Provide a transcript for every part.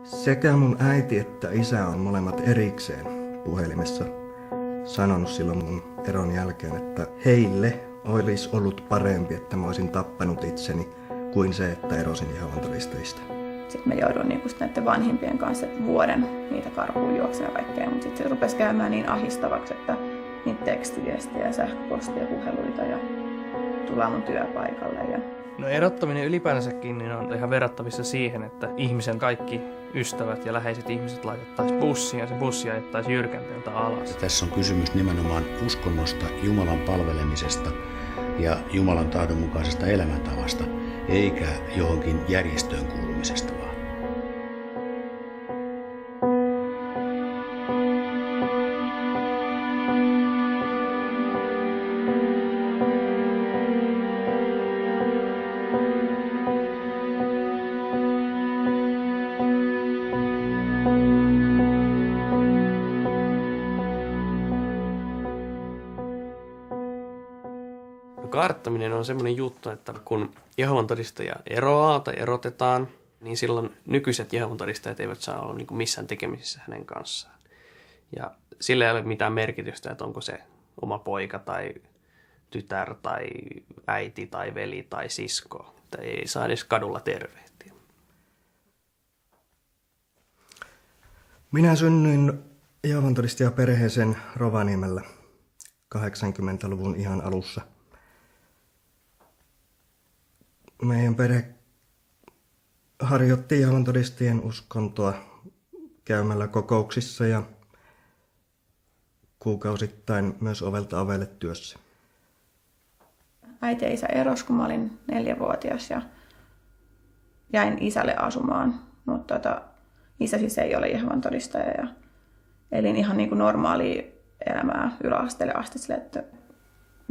Sekä mun äiti että isä on molemmat erikseen puhelimessa sanonut silloin mun eron jälkeen, että heille olisi ollut parempi, että mä olisin tappanut itseni kuin se, että erosin Jehovan todistajista. Sitten mä jouduin näiden vanhimpien kanssa vuoden niitä karkuun juoksemaan ja kaikkea, mutta sitten se rupesi käymään niin ahistavaksi, että niitä tekstiviestejä, sähköpostia, puheluita ja tullaan mun työpaikalle. No erottaminen ylipäänsäkin niin on ihan verrattavissa siihen, että ihmisen kaikki ystävät ja läheiset ihmiset laitettaisiin bussiin ja se bussi ajettaisiin jyrkänteeltä alas. Tässä on kysymys nimenomaan uskonnosta, Jumalan palvelemisesta ja Jumalan tahdon mukaisesta elämäntavasta, eikä johonkin järjestöön kuulumisesta vaan. Karttaminen on semmoinen juttu, että kun Jehovan todistaja eroaa tai erotetaan, niin silloin nykyiset Jehovan todistajat eivät saa olla missään tekemisissä hänen kanssaan. Ja sillä ei ole mitään merkitystä, että onko se oma poika tai tytär tai äiti tai veli tai sisko. Tai ei saa edes kadulla tervehtiä. Minä synnyin Jehovan todistajaperheeseen Rovaniemellä 80-luvun ihan alussa. Meidän perhe harjoitti Jehovan todistajien uskontoa käymällä kokouksissa ja kuukausittain myös ovelta ovelle työssä. Äiti ja isä erosi, kun mä olin 4-vuotias ja jäin isälle asumaan, mutta isä siis ei ole Jehovan todistaja ja elin ihan niin kuin normaalia elämää yläasteelle asti sille, että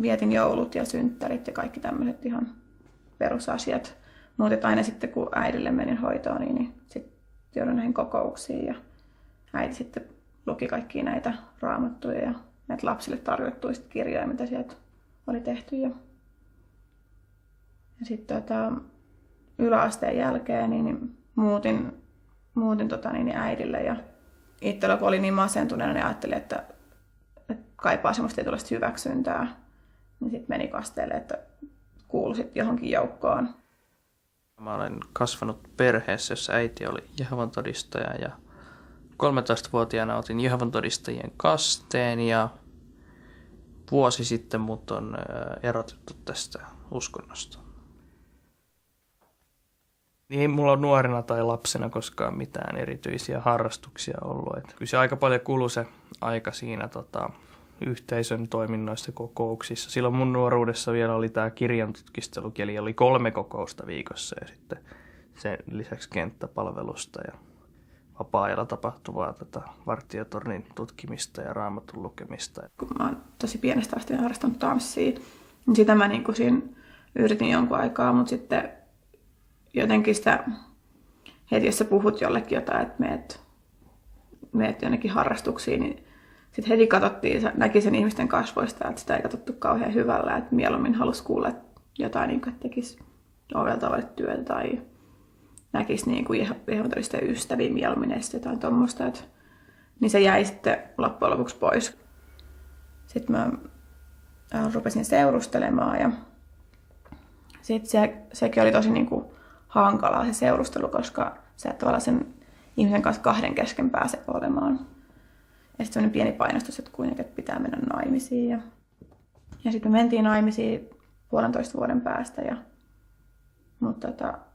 vietin joulut ja synttärit ja kaikki tämmöiset ihan perusasiat. Mutta aina sitten kun äidille menin hoitoon, niin sitten joudun näihin kokouksiin ja äiti sitten luki kaikkia näitä raamattuja ja näitä lapsille tarjottuja kirjoja, mitä sieltä oli tehty. Ja sitten yläasteen jälkeen niin muutin äidille ja itsellä kun oli niin masentuneena, niin ajattelin, että kaipaa semmoista tietynlaista hyväksyntää. Niin sitten meni kasteelle, että kuuluisit johonkin joukkoon. Mä olen kasvanut perheessä, jossa äiti oli Jehovan todistaja ja 13-vuotiaana otin Jehovan todistajien kasteen ja vuosi sitten mut on erotettu tästä uskonnosta. Ei mulla ole nuorena tai lapsena koskaan mitään erityisiä harrastuksia ollut. Kyllä se aika paljon kului se aika siinä yhteisön toiminnoissa kokouksissa. Silloin mun nuoruudessa vielä oli tämä kirjantutkiskelukin, eli oli 3 kokousta viikossa ja sitten sen lisäksi kenttäpalvelusta ja vapaa-ajalla tapahtuvaa vartiotornin tutkimista ja raamatun lukemista. Kun mä oon tosi pienestä asti harrastanut tanssia, niin sitä mä siinä yritin jonkun aikaa, mutta sitten jotenkin sitä, heti jos sä puhut jollekin jotain, että meet jonnekin harrastuksiin, niin sitten heti katsottiin, näki sen ihmisten kasvoista, että sitä ei katsottu kauhean hyvällä, että mieluummin halusi kuulla jotain, että tekisi ovelta ovelle työtä tai näkisi Jehovan todistajien ystäviä mieluummin ja jotain tuommoista. Niin se jäi sitten loppujen lopuksi pois. Sitten mä rupesin seurustelemaan ja sitten sekin oli tosi hankalaa se seurustelu, koska sä et tavallaan sen ihmisen kanssa 2 kesken pääse olemaan. Ja sitten sellainen pieni painostus, että kuitenkin pitää mennä naimisiin. Ja sitten me mentiin naimisiin 1,5 vuoden päästä. Mutta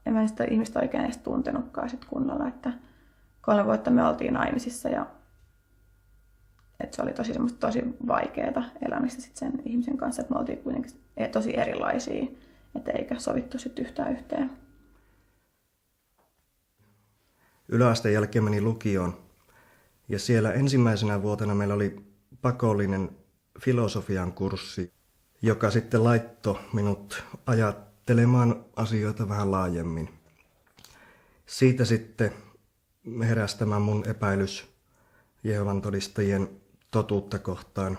en mä sitä ihmistä oikein edes tuntenutkaan sit kunnolla. Että 3 vuotta me oltiin naimisissa ja että se oli tosi vaikeaa elämistä sit sen ihmisen kanssa. Että me oltiin kuitenkin tosi erilaisia, että eikä sovittu sit yhtään yhteen. Yläasteen jälkeen meni lukioon. Ja siellä ensimmäisenä vuotena meillä oli pakollinen filosofian kurssi, joka sitten laittoi minut ajattelemaan asioita vähän laajemmin. Siitä sitten heräsi tämä mun epäilys Jehovan todistajien totuutta kohtaan,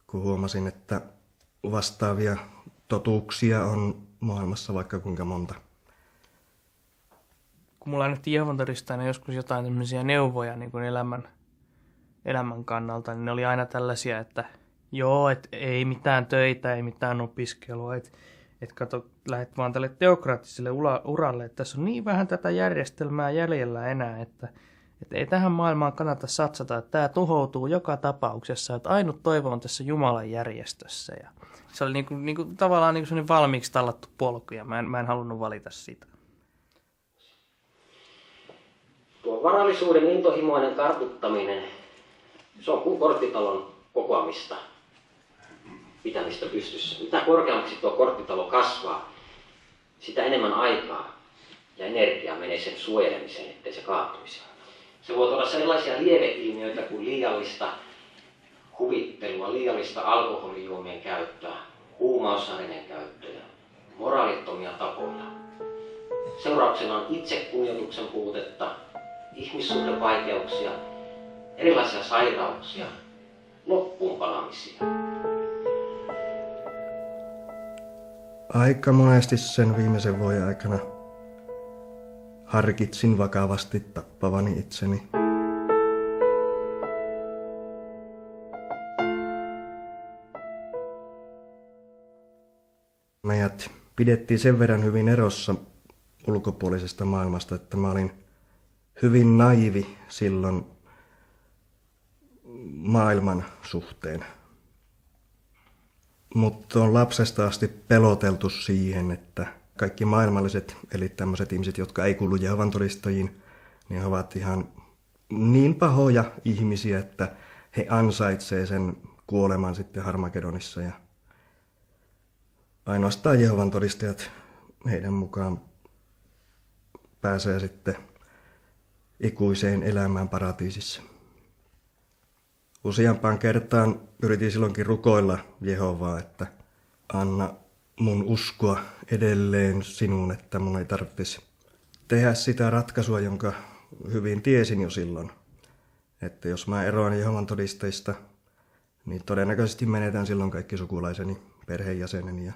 kun huomasin, että vastaavia totuuksia on maailmassa vaikka kuinka monta. kun mulla annettiin Jehovan todistajana joskus jotain tämmöisiä neuvoja niin kuin elämän kannalta, niin ne oli aina tällaisia, että joo, että ei mitään töitä, ei mitään opiskelua, että kato, lähdet vaan tälle teokraattiselle uralle, että tässä on niin vähän tätä järjestelmää jäljellä enää, että ei tähän maailmaan kannata satsata, että tämä tuhoutuu joka tapauksessa, että ainut toivo on tässä Jumalan järjestössä. Ja se oli tavallaan sellainen valmiiksi tallattu polku, ja mä en halunnut valita sitä. Tuo varallisuuden intohimoinen kartuttaminen, se on kuin korttitalon kokoamista, pitämistä pystyssä. Mitä korkeammaksi tuo korttitalo kasvaa, sitä enemmän aikaa ja energiaa menee sen suojelemiseen, ettei se kaatuisi. Se voi olla sellaisia lieveilmiöitä kuin liiallista huvittelua, liiallista alkoholijuomien käyttöä, huumausaineiden käyttöä, moraalittomia tapoja. Seurauksena on itsekunnioituksen puutetta, ihmissuhdevaikeuksia, erilaisia sairauksia, loppuunpalamisia. Aika monesti sen viimeisen vuoden aikana harkitsin vakavasti tappavani itseni. Meidät pidettiin sen verran hyvin erossa ulkopuolisesta maailmasta, että mä olin hyvin naivi silloin maailman suhteen. Mutta on lapsesta asti peloteltu siihen, että kaikki maailmalliset, eli tämmöiset ihmiset, jotka ei kuulu Jehovan todistajiin, niin he ovat ihan niin pahoja ihmisiä, että he ansaitsee sen kuoleman sitten Harmagedonissa. Ja ainoastaan Jehovan todistajat heidän mukaan pääsee sitten ikuiseen elämään paratiisissa. Useampaan kertaan yritin silloinkin rukoilla Jehovaa, että anna mun uskoa edelleen sinuun, että mun ei tarvitsisi tehdä sitä ratkaisua, jonka hyvin tiesin jo silloin. Että jos mä eroan Jehovan todistajista, niin todennäköisesti menetän silloin kaikki sukulaiseni, perheenjäseneni ja